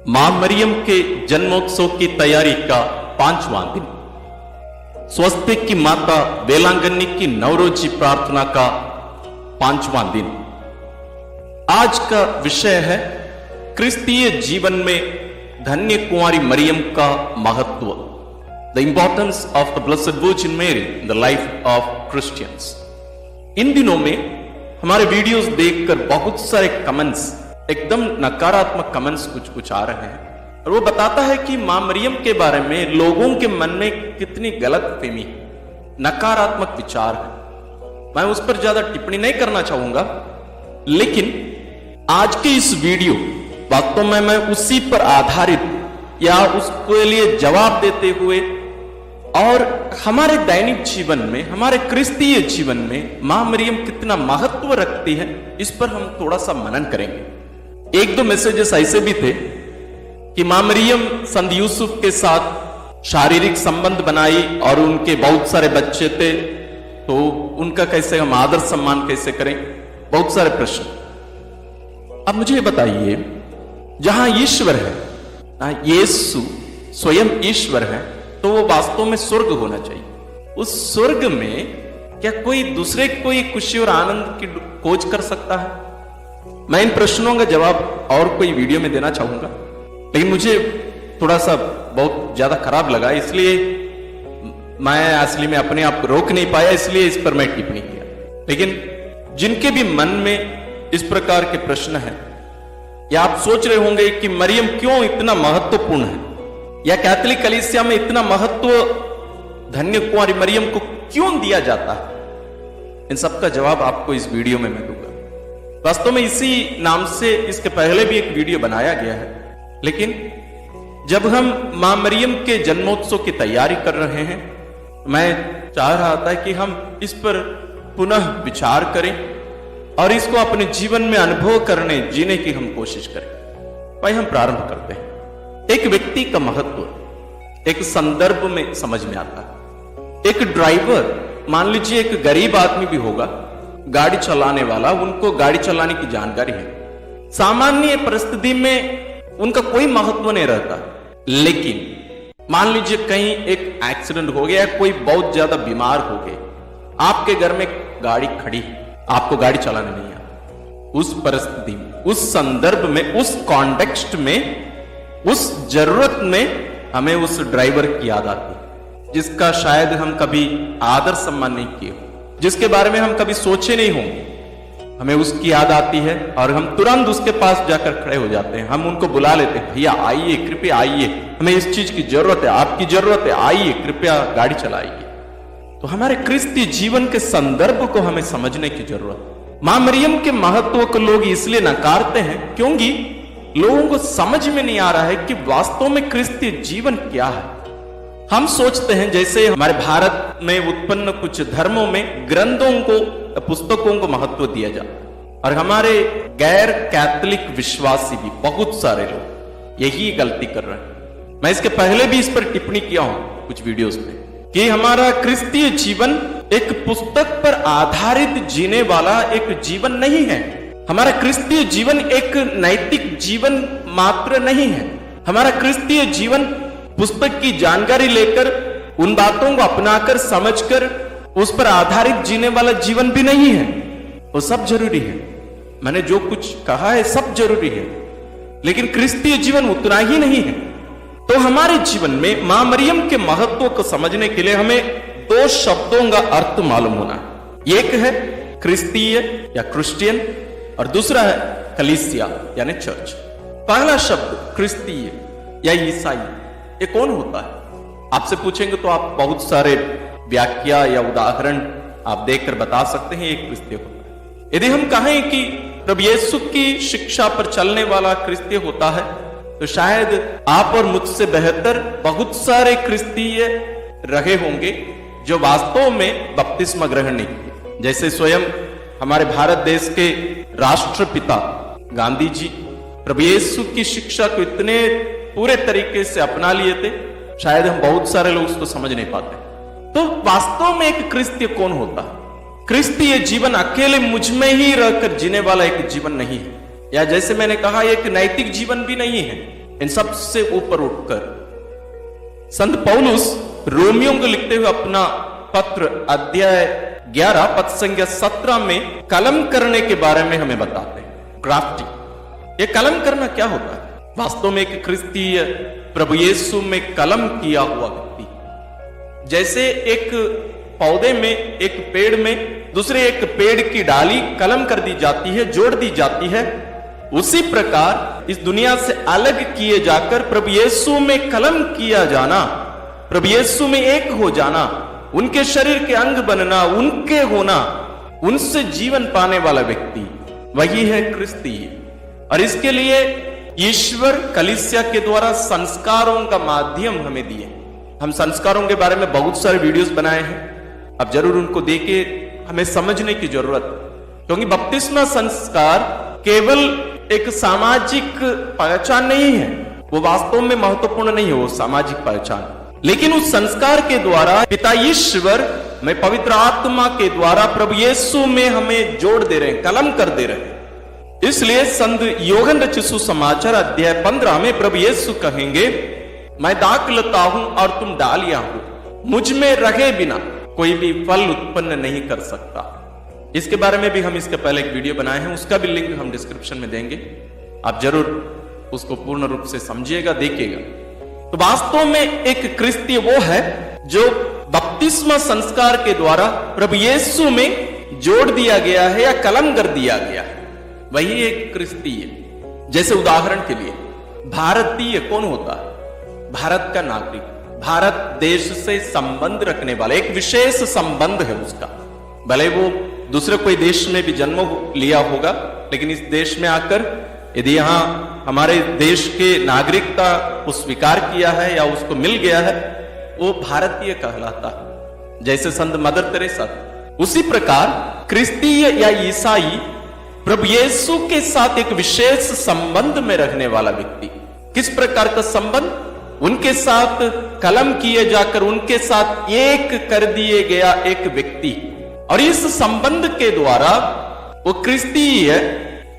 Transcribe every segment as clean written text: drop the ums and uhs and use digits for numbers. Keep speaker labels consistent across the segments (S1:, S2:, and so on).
S1: मां मरियम के जन्मोत्सव की तैयारी का 5वां दिन, स्वस्तिक की माता वेलांगनी की नवरोजी प्रार्थना का 5वां दिन। आज का विषय है क्रिस्तीय जीवन में धन्य कुंवारी मरियम का महत्व, the importance of the blessed virgin Mary in the life of Christians. इन दिनों में हमारे वीडियोस देखकर बहुत सारे कमेंट्स, एकदम नकारात्मक कमेंट्स कुछ आ रहे हैं और वो बताता है कि मां मरियम के बारे में लोगों के मन में कितनी गलत फहमी है, नकारात्मक विचार है। मैं उस पर ज्यादा टिप्पणी नहीं करना चाहूंगा, लेकिन आज के इस वीडियो वास्तव में मैं उसी पर आधारित या उसके लिए जवाब देते हुए और हमारे दैनिक जीवन में, हमारे क्रिस्तीय जीवन में मां मरियम कितना महत्व रखती है, इस पर हम थोड़ा सा मनन करेंगे। एक दो मैसेजेस ऐसे भी थे कि मां मरियम संत यूसुफ के साथ शारीरिक संबंध बनाई और उनके बहुत सारे बच्चे थे, तो उनका कैसे हम आदर सम्मान कैसे करें, बहुत सारे प्रश्न। अब मुझे बताइए, जहां ईश्वर है, यीशु स्वयं ईश्वर है, तो वो वास्तव में स्वर्ग होना चाहिए। उस स्वर्ग में क्या कोई दूसरे कोई खुशी और आनंद की खोज कर सकता है? मैं इन प्रश्नों का जवाब और कोई वीडियो में देना चाहूंगा, लेकिन मुझे थोड़ा सा बहुत ज्यादा खराब लगा, इसलिए मैं असली में अपने आप को रोक नहीं पाया, इसलिए इस पर मैं टिप्पणी किया। लेकिन जिनके भी मन में इस प्रकार के प्रश्न हैं, या आप सोच रहे होंगे कि मरियम क्यों इतना महत्वपूर्ण है, या कैथोलिक कलीसिया में इतना महत्व धन्य कुंवारी मरियम को क्यों दिया जाता है, इन सबका जवाब आपको इस वीडियो में मैं दूंगा। वास्तव में इसी नाम से इसके पहले भी एक वीडियो बनाया गया है, लेकिन जब हम मां मरियम के जन्मोत्सव की तैयारी कर रहे हैं, मैं चाह रहा था कि हम इस पर पुनः विचार करें और इसको अपने जीवन में अनुभव करने, जीने की हम कोशिश करें। भाई, हम प्रारंभ करते हैं। एक व्यक्ति का महत्व एक संदर्भ में समझ में आता है। एक ड्राइवर, मान लीजिए एक गरीब आदमी भी होगा, गाड़ी चलाने वाला, उनको गाड़ी चलाने की जानकारी है, सामान्य परिस्थिति में उनका कोई महत्व नहीं रहता। लेकिन मान लीजिए कहीं एक एक्सीडेंट हो गया, कोई बहुत ज्यादा बीमार हो गए, आपके घर में गाड़ी खड़ी, आपको गाड़ी चलाने नहीं आता, उस परिस्थिति में, उस संदर्भ में, उस कॉन्टेक्स्ट में, उस जरूरत में हमें उस ड्राइवर की याद आती है, जिसका शायद हम कभी आदर सम्मान नहीं किए हो, जिसके बारे में हम कभी सोचे नहीं होंगे। हमें उसकी याद आती है और हम तुरंत उसके पास जाकर खड़े हो जाते हैं, हम उनको बुला लेते हैं, भैया आइए, कृपया आइए, हमें इस चीज की जरूरत है, आपकी जरूरत है, आइए, कृपया गाड़ी चलाइए। तो हमारे क्रिस्ती जीवन के संदर्भ को हमें समझने की जरूरत है। मां मरियम के महत्व को लोग इसलिए नकारते हैं क्योंकि लोगों को समझ में नहीं आ रहा है कि वास्तव में क्रिस्ती जीवन क्या है। हम सोचते हैं जैसे हमारे भारत में उत्पन्न कुछ धर्मों में ग्रंथों को, पुस्तकों को महत्व दिया जाता, और हमारे गैर कैथोलिक विश्वासी भी बहुत सारे लोग यही गलती कर रहे हैं। मैं इसके पहले भी इस पर टिप्पणी किया हूं कुछ वीडियोस में कि हमारा क्रिस्तीय जीवन एक पुस्तक पर आधारित जीने वाला एक जीवन नहीं है। हमारा क्रिस्तीय जीवन एक नैतिक जीवन मात्र नहीं है। हमारा क्रिस्तीय जीवन पुस्तक की जानकारी लेकर, उन बातों को अपनाकर, समझकर, उस पर आधारित जीने वाला जीवन भी नहीं है। वो सब जरूरी है, मैंने जो कुछ कहा है सब जरूरी है, लेकिन क्रिस्तीय जीवन उतना ही नहीं है। तो हमारे जीवन में मां मरियम के महत्व को समझने के लिए हमें दो शब्दों का अर्थ मालूम होना है। एक है क्रिस्तीय या क्रिश्चियन, और दूसरा है कलीसिया यानी चर्च। पहला शब्द क्रिस्तीय या ईसाई, ये कौन होता है? आपसे पूछेंगे तो आप बहुत सारे व्याख्या या उदाहरण आप देखकर बता सकते हैं, एक क्रिस्तीय होता है। यदि हम कहें कि प्रभु यीशु की शिक्षा पर चलने वाला क्रिस्तीय होता है, तो शायद आप और मुझसे बेहतर बहुत सारे क्रिस्तीय रहे होंगे जो वास्तव में बपतिस्मा ग्रहण नहीं किए। जैसे स्वयं हमारे भारत देश के राष्ट्रपिता गांधी जी प्रभु यीशु की शिक्षा को इतने पूरे तरीके से अपना लिए थे, शायद हम बहुत सारे लोग उसको समझ नहीं पाते। तो वास्तव में एक क्रिस्तीय कौन होता है? क्रिस्तीय जीवन अकेले मुझ में ही रहकर जीने वाला एक जीवन नहीं है, या जैसे मैंने कहा एक नैतिक जीवन भी नहीं है, इन सब से ऊपर उठकर संत पौलुस रोमियो को लिखते हुए अपना पत्र अध्याय 11 पद संख्या 17 में कलम करने के बारे में हमें बताते हैं। ग्राफ्टिंग, ये कलम करना क्या होता है? वास्तव में एक क्रिस्तीय प्रभु यीशु में कलम किया हुआ व्यक्ति, जैसे एक पौधे में, एक पेड़ में दूसरे एक पेड़ की डाली कलम कर दी जाती है, जोड़ दी जाती है, उसी प्रकार इस दुनिया से अलग किए जाकर प्रभु यीशु में कलम किया जाना, प्रभु यीशु में एक हो जाना, उनके शरीर के अंग बनना, उनके होना, उनसे जीवन पाने वाला व्यक्ति वही है क्रिस्तीय। और इसके लिए ईश्वर कलीसिया के द्वारा संस्कारों का माध्यम हमें दिए। हम संस्कारों के बारे में बहुत सारे वीडियोस बनाए हैं, अब जरूर उनको देखे, हमें समझने की जरूरत, क्योंकि बपतिस्मा संस्कार केवल एक सामाजिक पहचान नहीं है, वो वास्तव में महत्वपूर्ण नहीं है वो सामाजिक पहचान, लेकिन उस संस्कार के द्वारा पिता ईश्वर में पवित्र आत्मा के द्वारा प्रभु यीशु में हमें जोड़ दे रहे हैं, कलम कर दे रहे हैं। इसलिए संत योहन रचित सुसमाचार अध्याय 15 में प्रभु यीशु कहेंगे, मैं दाखलता हूं और तुम डालियां हो, मुझ में रहे बिना कोई भी फल उत्पन्न नहीं कर सकता। इसके बारे में भी हम इसके पहले एक वीडियो बनाए हैं, उसका भी लिंक हम डिस्क्रिप्शन में देंगे, आप जरूर उसको पूर्ण रूप से समझिएगा, देखिएगा। तो वास्तव में एक क्रिस्तीय वो है जो बपतिस्मा संस्कार के द्वारा प्रभु यीशु में जोड़ दिया गया है या कलम कर दिया गया है, वही एक क्रिस्तीय। जैसे उदाहरण के लिए भारतीय कौन होता है? भारत का नागरिक, भारत देश से संबंध रखने वाला, एक विशेष संबंध है उसका, भले वो दूसरे कोई देश में भी जन्म लिया होगा, लेकिन इस देश में आकर यदि यहां हमारे देश के नागरिकता को स्वीकार किया है या उसको मिल गया है, वो भारतीय कहलाता है। जैसे संत मदर तेरेसा, उसी प्रकार क्रिस्तीय या ईसाई प्रभु यीशु के साथ एक विशेष संबंध में रहने वाला व्यक्ति। किस प्रकार का संबंध? उनके साथ कलम किए जाकर उनके साथ एक कर दिए गया एक व्यक्ति, और इस संबंध के द्वारा वो क्रिस्तीय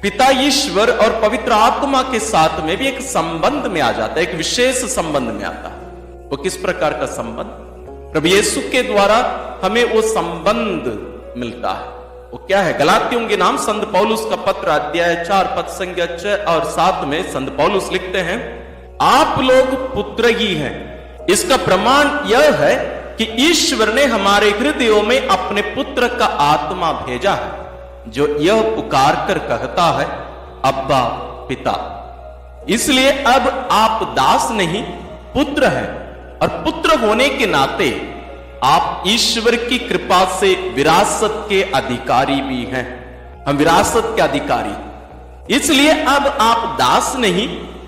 S1: पिता ईश्वर और पवित्र आत्मा के साथ में भी एक संबंध में आ जाता है, एक विशेष संबंध में आता है। वो किस प्रकार का संबंध? प्रभु यीशु के द्वारा हमें वो संबंध मिलता है। वो क्या है? गलातियों के नाम संत पौलुस का पत्र अध्याय 4 पद संख्या 6 और 7 में संत पौलुस लिखते हैं, आप लोग पुत्र ही हैं, इसका प्रमाण यह है कि ईश्वर ने हमारे हृदयों में अपने पुत्र का आत्मा भेजा है, जो यह पुकार कर कहता है, अब्बा पिता। इसलिए अब आप दास नहीं पुत्र हैं, और पुत्र होने के नाते आप ईश्वर की कृपा से विरासत के अधिकारी भी हैं। हम विरासत के अधिकारी, इसलिए अब आप दास नहीं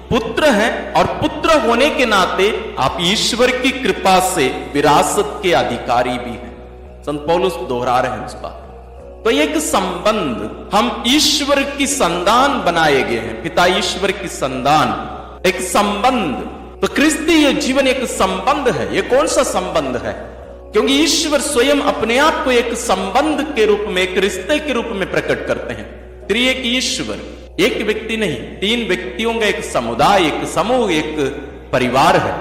S1: पुत्र हैं, और पुत्र होने के नाते आप ईश्वर की कृपा से विरासत के अधिकारी भी हैं। संत पौलुस दोहरा रहे हैं उस बात। तो एक संबंध, हम ईश्वर की संतान बनाए गए हैं, पिता ईश्वर की संतान, एक संबंध। तो क्रिस्तीय जीवन एक संबंध है। ये कौन सा संबंध है? क्योंकि ईश्वर स्वयं अपने आप को एक संबंध के रूप में, एक रिश्ते के रूप में प्रकट करते हैं। त्रिएक ईश्वर, एक व्यक्ति नहीं, 3 व्यक्तियों का एक समुदाय, एक समूह, एक परिवार है,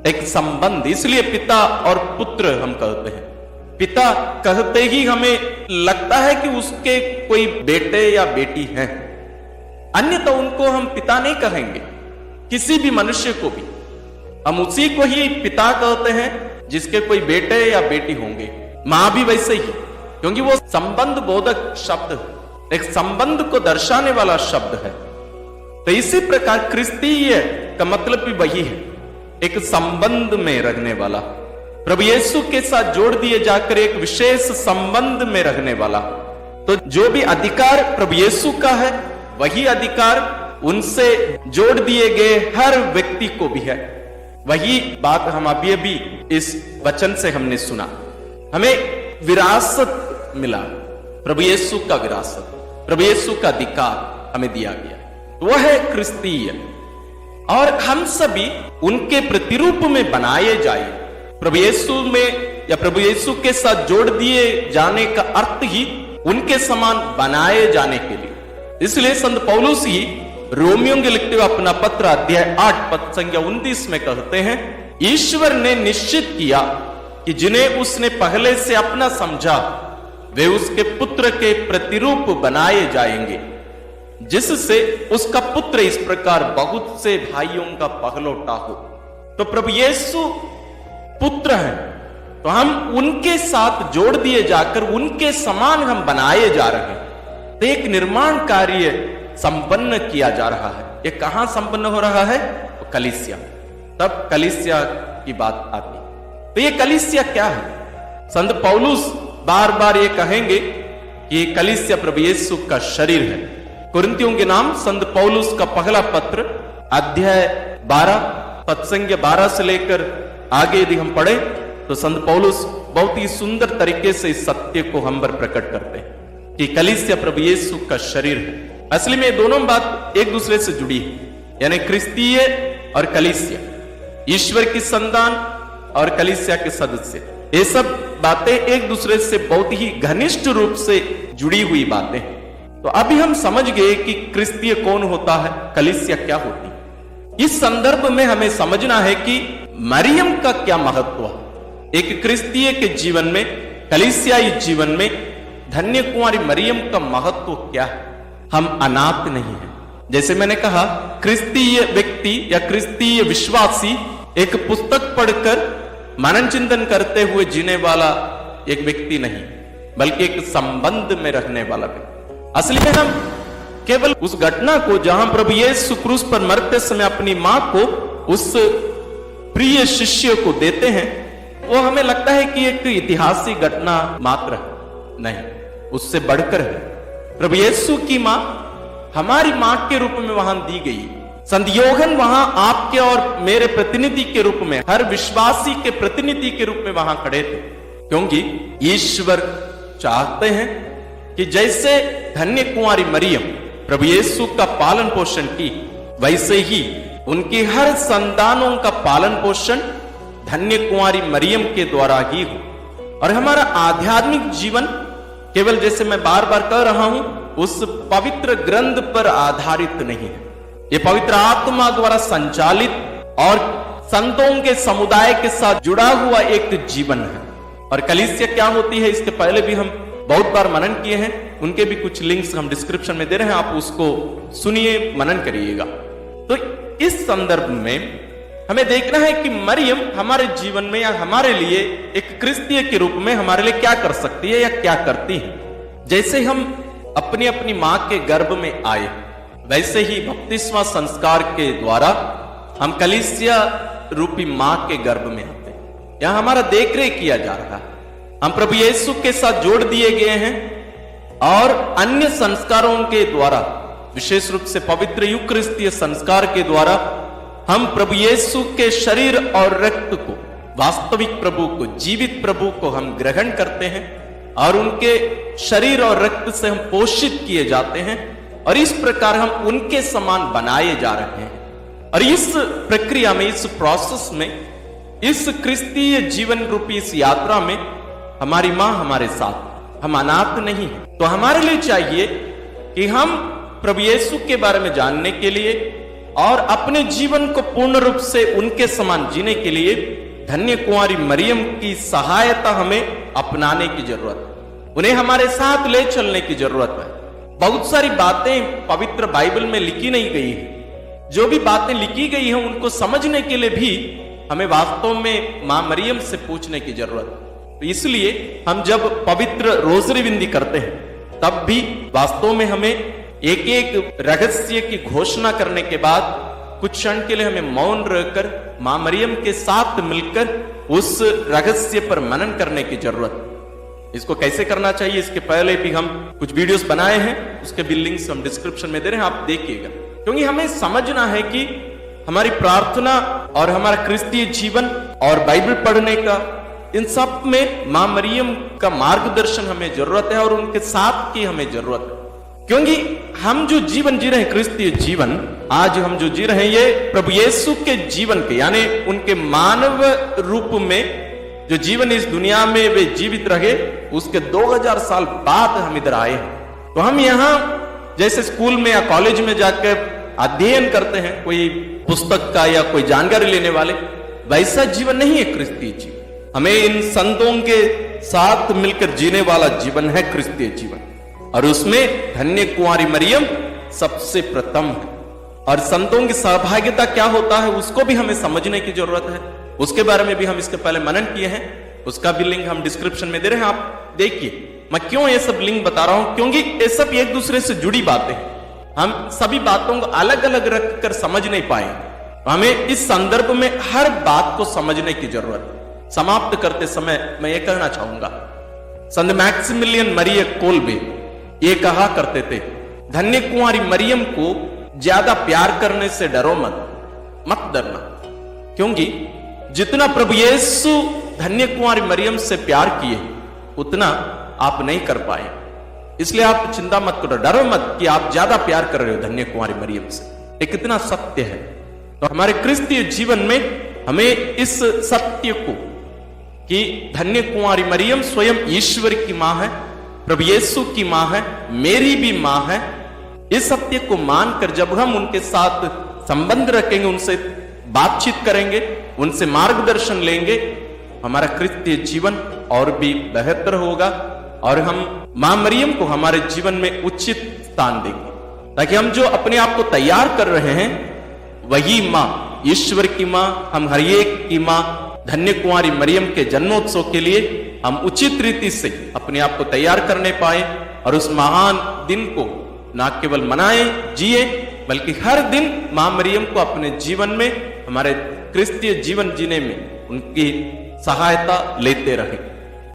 S1: एक संबंध। इसलिए पिता और पुत्र हम कहते हैं। पिता कहते ही हमें लगता है कि उसके कोई बेटे या बेटी हैं, अन्यथा उनको हम पिता नहीं कहेंगे, किसी भी मनुष्य को भी हम उसी को ही पिता कहते हैं जिसके कोई बेटे या बेटी होंगे। मां भी वैसे ही, क्योंकि वो संबंध बोधक शब्द है, एक संबंध को दर्शाने वाला शब्द है। तो इसी प्रकार क्रिस्तीय का मतलब भी वही है, एक संबंध में रहने वाला, प्रभु यीशु के साथ जोड़ दिए जाकर एक विशेष संबंध में रहने वाला। तो जो भी अधिकार प्रभु यीशु का है, वही अधिकार उनसे जोड़ दिए गए हर व्यक्ति को भी है। वही बात हम अभी इस वचन से हमने सुना। हमें विरासत मिला, प्रभु यीशु का विरासत, प्रभु यीशु का अधिकार हमें दिया गया, वह है क्रिस्तीय। और हम सभी उनके प्रतिरूप में बनाए जाए, प्रभु यीशु में या प्रभु यीशु के साथ जोड़ दिए जाने का अर्थ ही उनके समान बनाए जाने के लिए। इसलिए संत पौलुस ही रोमियो के लिखते हुए अपना पत्र अध्याय 8 पद संख्या 29 में कहते हैं, ईश्वर ने निश्चित किया कि जिन्हें उसने पहले से अपना समझा वे उसके पुत्र के प्रतिरूप बनाए जाएंगे, जिससे उसका पुत्र इस प्रकार बहुत से भाइयों का पहलौठा हो। तो प्रभु यीशु पुत्र हैं, तो हम उनके साथ जोड़ दिए जाकर उनके समान हम बनाए जा रहे हैं। तो एक निर्माण कार्य संपन्न किया जा रहा है। ये कहां संपन्न हो रहा है? तो कलीसिया। तब कलीसिया की बात आती। तो ये कलीसिया क्या है? संत पौलुस बार बार ये कहेंगे कि ये कलीसिया प्रभु यीशु का शरीर है। कुरिन्थियों के नाम संत पौलुस का पहला पत्र अध्याय 12 पद संख्या 12 से लेकर आगे यदि हम पढ़े तो संत पौलुस बहुत ही सुंदर तरीके से इस सत्य को हम पर प्रकट करते हैं कि कलीसिया प्रभु यीशु का शरीर है। असली में दोनों बात एक दूसरे से जुड़ी है, यानी क्रिस्तीय और कलीसिया, ईश्वर की संतान और कलीसिया के सदस्य, ये सब बातें एक दूसरे से बहुत ही घनिष्ठ रूप से जुड़ी हुई बातें हैं। तो अभी हम समझ गए कि क्रिस्तीय कौन होता है, कलीसिया क्या होती है। इस संदर्भ में हमें समझना है कि मरियम का क्या महत्व है एक क्रिस्तीय के जीवन में, कलीसियाई जीवन में धन्य कुंवारी मरियम का महत्व क्या है। हम अनाथ नहीं हैं। जैसे मैंने कहा, क्रिस्तीय व्यक्ति या क्रिस्तीय विश्वासी एक पुस्तक पढ़कर मनन चिंतन करते हुए जीने वाला एक व्यक्ति नहीं, बल्कि एक संबंध में रहने वाला व्यक्ति। असली में हम केवल उस घटना को जहां प्रभु यीशु क्रूस पर मरते समय अपनी मां को उस प्रिय शिष्य को देते हैं, वो हमें लगता है कि एक ऐतिहासिक घटना मात्र नहीं, उससे बढ़कर है। प्रभु यीशु की मां हमारी मां के रूप में वहां दी गई। संत यूहन्ना वहां आपके और मेरे प्रतिनिधि के रूप में, हर विश्वासी के प्रतिनिधि के रूप में वहां खड़े थे, क्योंकि ईश्वर चाहते हैं कि जैसे धन्य कुंवारी मरियम प्रभु यीशु का पालन पोषण की, वैसे ही उनकी हर संतानों का पालन पोषण धन्य कुंवारी मरियम के द्वारा ही हो। और हमारा आध्यात्मिक जीवन केवल, जैसे मैं बार बार कह रहा हूं, उस पवित्र ग्रंथ पर आधारित नहीं है। ये पवित्र आत्मा द्वारा संचालित और संतों के समुदाय के साथ जुड़ा हुआ एक जीवन है। और कलीसिया क्या होती है, इसके पहले भी हम बहुत बार मनन किए हैं, उनके भी कुछ लिंक्स हम डिस्क्रिप्शन में दे रहे हैं, आप उसको सुनिए, मनन करिएगा। तो इस संदर्भ में हमें देखना है कि मरियम हमारे जीवन में या हमारे लिए एक क्रिस्तीय के रूप में हमारे लिए क्या कर सकती है या क्या करती है। जैसे हम अपनी अपनी मां के गर्भ में आए, वैसे ही बपतिस्मा संस्कार के द्वारा हम कलीसिया रूपी मां के गर्भ में आते हैं। यहां हमारा देखरेख किया जा रहा है, हम प्रभु यीशु के साथ जोड़ दिए गए हैं और अन्य संस्कारों के द्वारा, विशेष रूप से पवित्र यूकरिस्तीय संस्कार के द्वारा हम प्रभु यीशु के शरीर और रक्त को, वास्तविक प्रभु को, जीवित प्रभु को हम ग्रहण करते हैं और उनके शरीर और रक्त से हम पोषित किए जाते हैं और इस प्रकार हम उनके समान बनाए जा रहे हैं। और इस प्रक्रिया में, इस प्रोसेस में, इस क्रिस्तीय जीवन रूपी इस यात्रा में हमारी मां हमारे साथ, हम अनाथ नहीं हैं। तो हमारे लिए चाहिए कि हम प्रभु यीशु के बारे में जानने के लिए और अपने जीवन को पूर्ण रूप से उनके समान जीने के लिए धन्य कुंवारी मरियम की सहायता हमें अपनाने की जरूरत है, उन्हें हमारे साथ ले चलने की जरूरत है। बहुत सारी बातें पवित्र बाइबल में लिखी नहीं गई है, जो भी बातें लिखी गई हैं उनको समझने के लिए भी हमें वास्तव में मां मरियम से पूछने की जरूरत है। तो इसलिए हम जब पवित्र रोजरी विंदी करते हैं तब भी वास्तव में हमें एक एक रहस्य की घोषणा करने के बाद कुछ क्षण के लिए हमें मौन रहकर मां मरियम के साथ मिलकर उस रहस्य पर मनन करने की जरूरत है। इसको कैसे करना चाहिए, इसके पहले भी हम कुछ वीडियोस बनाए हैं, उसके भी लिंक्स हम डिस्क्रिप्शन में दे रहे हैं, आप देखिएगा। क्योंकि हमें समझना है कि हमारी प्रार्थना और हमारा क्रिस्तीय जीवन और बाइबल पढ़ने का, इन सब में मां मरियम का मार्गदर्शन हमें जरूरत है और उनके साथ की हमें जरूरत है। क्योंकि हम जो जीवन जी रहे हैं, क्रिस्तीय जीवन आज हम जो जी रहे हैं, ये प्रभु यीशु के जीवन के, यानी उनके मानव रूप में जो जीवन इस दुनिया में वे जीवित रहे, उसके 2000 साल बाद हम इधर आए हैं। तो हम यहाँ जैसे स्कूल में या कॉलेज में जाकर अध्ययन करते हैं कोई पुस्तक का या कोई जानकारी लेने वाले, वैसा जीवन नहीं है क्रिस्तीय जीवन। हमें इन संतों के साथ मिलकर जीने वाला जीवन है क्रिस्तीय जीवन, और उसमें धन्य कुंवारी मरियम सबसे प्रथम है। और संतों की सहभागिता क्या होता है उसको भी हमें समझने की जरूरत है। उसके बारे में भी हम इसके पहले मनन किए हैं, उसका भी लिंक हम डिस्क्रिप्शन में दे रहे हैं, आप देखिए। मैं क्यों ये सब लिंक बता रहा हूं, क्योंकि ये सब एक दूसरे से जुड़ी बातें हैं। हम सभी बातों को अलग अलग रखकर समझ नहीं पाए, हमें इस संदर्भ में हर बात को समझने की जरूरत है। समाप्त करते समय मैं ये कहना चाहूंगा, संत मैक्सिमिलियन मरिय कोल्बे ये कहा करते थे, धन्य कुंवारी मरियम को ज्यादा प्यार करने से डरो मत डरना, क्योंकि जितना प्रभु यीशु धन्य कुंवारी मरियम से प्यार किए उतना आप नहीं कर पाए। इसलिए आप चिंता मत करो, डरो मत कि आप ज्यादा प्यार कर रहे हो धन्य कुंवारी मरियम से। ये कितना सत्य है। तो हमारे क्रिस्तीय जीवन में हमें इस सत्य को कि धन्य कुंवारी मरियम स्वयं ईश्वर की मां है, प्रभु यीशु की मां है, मेरी भी मां है, इस सत्य को मानकर जब हम उनके साथ संबंध रखेंगे, उनसे बातचीत करेंगे, उनसे मार्गदर्शन लेंगे, हमारा क्रिस्तीय जीवन और भी बेहतर होगा और हम मां मरियम को हमारे जीवन में उचित स्थान देंगे, ताकि हम जो अपने आप को तैयार कर रहे हैं वही मां, ईश्वर की मां, हम हर एक की मां, धन्य कुंवारी मरियम के जन्मोत्सव के लिए हम उचित रीति से अपने आप को तैयार करने पाए और उस महान दिन को ना केवल मनाएं, जिए, बल्कि हर दिन मां मरियम को अपने जीवन में, हमारे क्रिस्तीय जीवन जीने में उनकी सहायता लेते रहें।